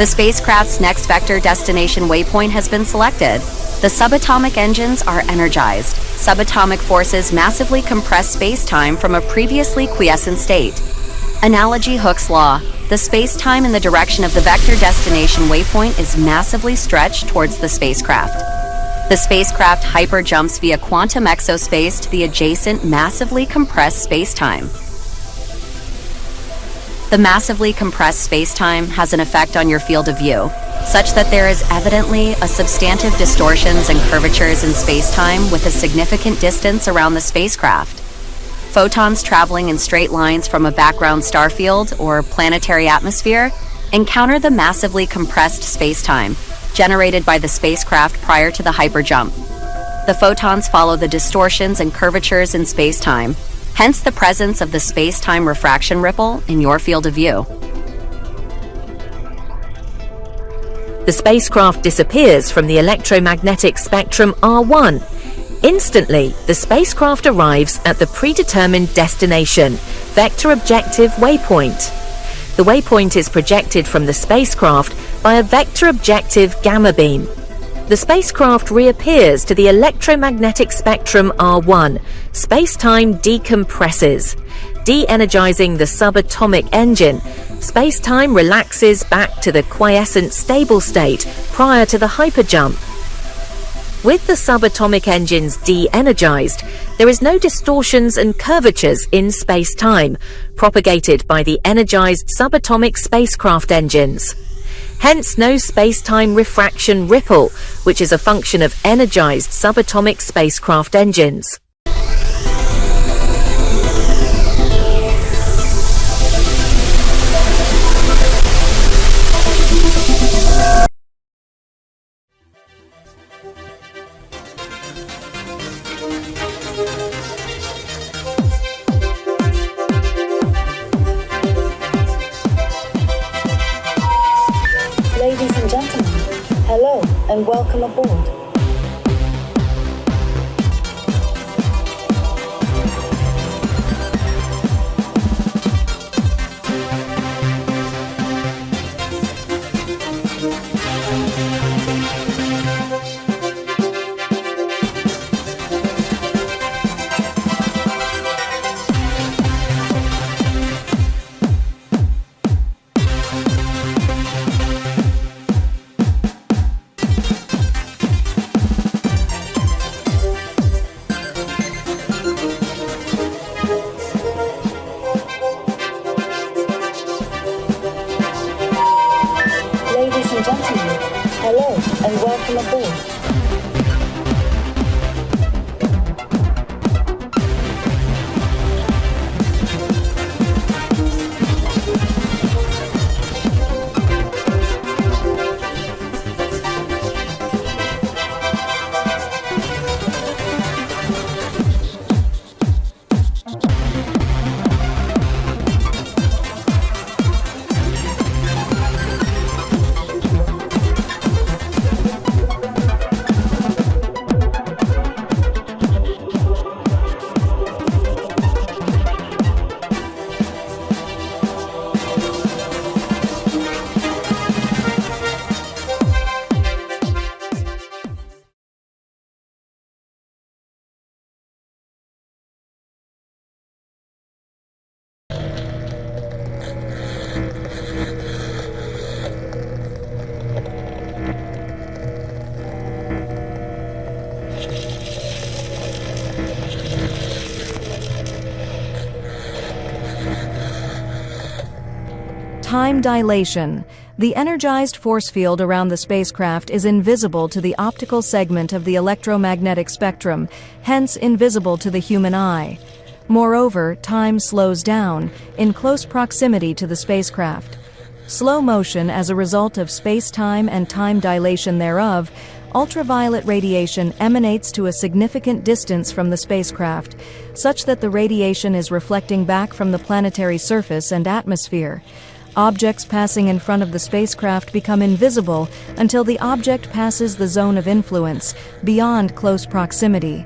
The spacecraft's next vector destination waypoint has been selected. The subatomic engines are energized. Subatomic forces massively compress space-time from a previously quiescent state. Analogy Hooke's law. The space-time in the direction of the vector destination waypoint is massively stretched towards the spacecraft. The spacecraft hyperjumps via quantum exospace to the adjacent massively compressed space-time. The massively compressed space-time has an effect on your field of view, such that there is evidently a substantive distortions and curvatures in space-time with a significant distance around the spacecraft. Photons traveling in straight lines from a background star field or planetary atmosphere encounter the massively compressed space-time generated by the spacecraft prior to the hyperjump. The photons follow the distortions and curvatures in space-time, hence the presence of the space-time refraction ripple in your field of view. The spacecraft disappears from the electromagnetic spectrum R1. Instantly, the spacecraft arrives at the predetermined destination, vector objective waypoint. The waypoint is projected from the spacecraft by a vector objective gamma beam. The spacecraft reappears to the electromagnetic spectrum R1. Space-time decompresses, de-energizing the subatomic engine. Space-time relaxes back to the quiescent stable state prior to the hyperjump. With the subatomic engines de-energized, there is no distortions and curvatures in space-time, propagated by the energized subatomic spacecraft engines. Hence no space-time refraction ripple, which is a function of energized subatomic spacecraft engines. Ladies and gentlemen, hello and welcome aboard. Hello and welcome aboard. Time dilation. The energized force field around the spacecraft is invisible to the optical segment of the electromagnetic spectrum, hence invisible to the human eye. Moreover, time slows down, in close proximity to the spacecraft. Slow motion as a result of space-time and time dilation thereof, ultraviolet radiation emanates to a significant distance from the spacecraft, such that the radiation is reflecting back from the planetary surface and atmosphere. Objects passing in front of the spacecraft become invisible until the object passes the zone of influence, beyond close proximity.